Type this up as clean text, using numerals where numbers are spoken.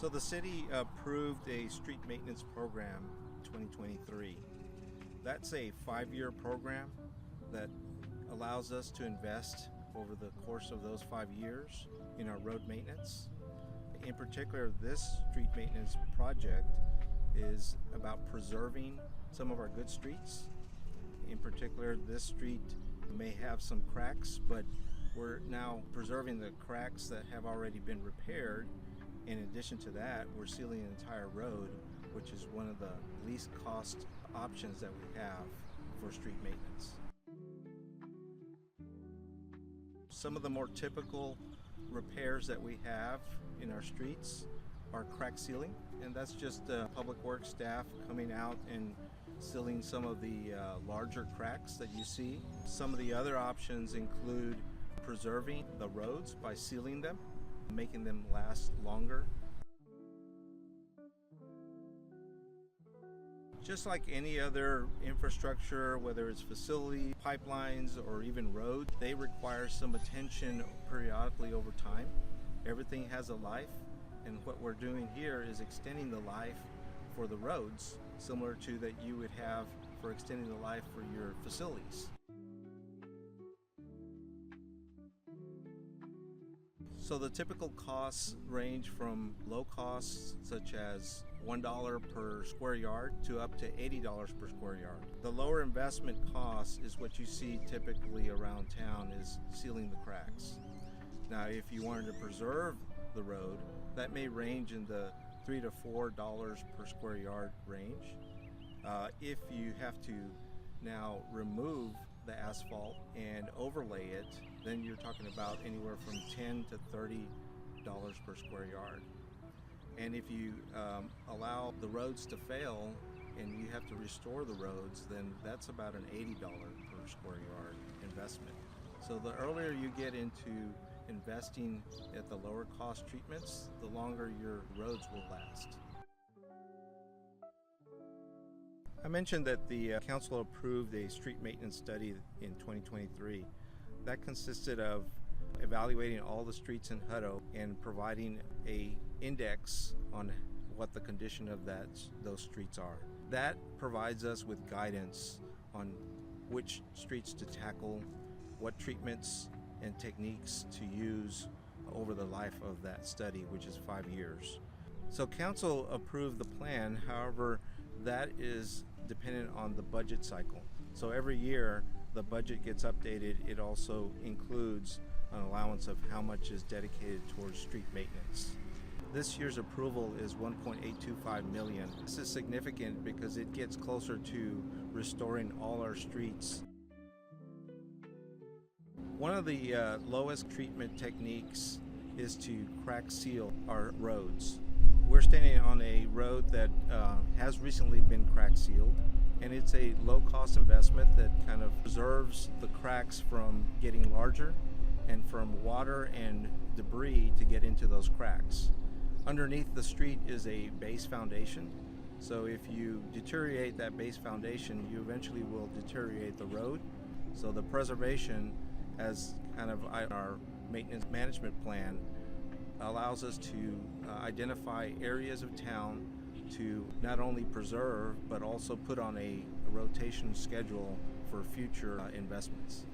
So the city approved a street maintenance program 2023. That's a 5-year program that allows us to invest over the course of those 5 years in our road maintenance. In particular, this street maintenance project is about preserving some of our good streets. In particular, this street may have some cracks, but we're now preserving the cracks that have already been repaired. In addition to that, we're sealing the entire road, which is one of the least cost options that we have for street maintenance. Some of the more typical repairs that we have in our streets are crack sealing, and that's just public works staff coming out and sealing some of the larger cracks that you see. Some of the other options include preserving the roads by sealing them, making them last longer. Just like any other infrastructure, whether it's facility, pipelines, or even roads, they require some attention periodically over time. Everything has a life, and what we're doing here is extending the life for the roads, similar to that you would have for extending the life for your facilities. So the typical costs range from low costs such as $1 per square yard to up to $80 per square yard. The lower investment cost is what you see typically around town, is sealing the cracks. Now, if you wanted to preserve the road, that may range in the $3 to $4 per square yard range. If you have to now remove the asphalt and overlay it, then you're talking about anywhere from $10 to $30 per square yard. And if you allow the roads to fail and you have to restore the roads, then that's about an $80 per square yard investment. So the earlier you get into investing at the lower cost treatments, the longer your roads will last. I mentioned that the council approved a street maintenance study in 2023. That consisted of evaluating all the streets in Hutto and providing a index on what the condition of those streets are. That provides us with guidance on which streets to tackle, what treatments and techniques to use over the life of that study, which is 5 years. So council approved the plan, however, that is dependent on the budget cycle. So every year the budget gets updated. It also includes an allowance of how much is dedicated towards street maintenance. This year's approval is $1.825 million. This is significant because it gets closer to restoring all our streets. One of the lowest treatment techniques is to crack seal our roads. We're standing on a road that has recently been crack sealed, and it's a low-cost investment that kind of preserves the cracks from getting larger and from water and debris to get into those cracks. Underneath the street is a base foundation, so if you deteriorate that base foundation, you eventually will deteriorate the road. So the preservation, as kind of our maintenance management plan, allows us to identify areas of town to not only preserve but also put on a rotation schedule for future investments.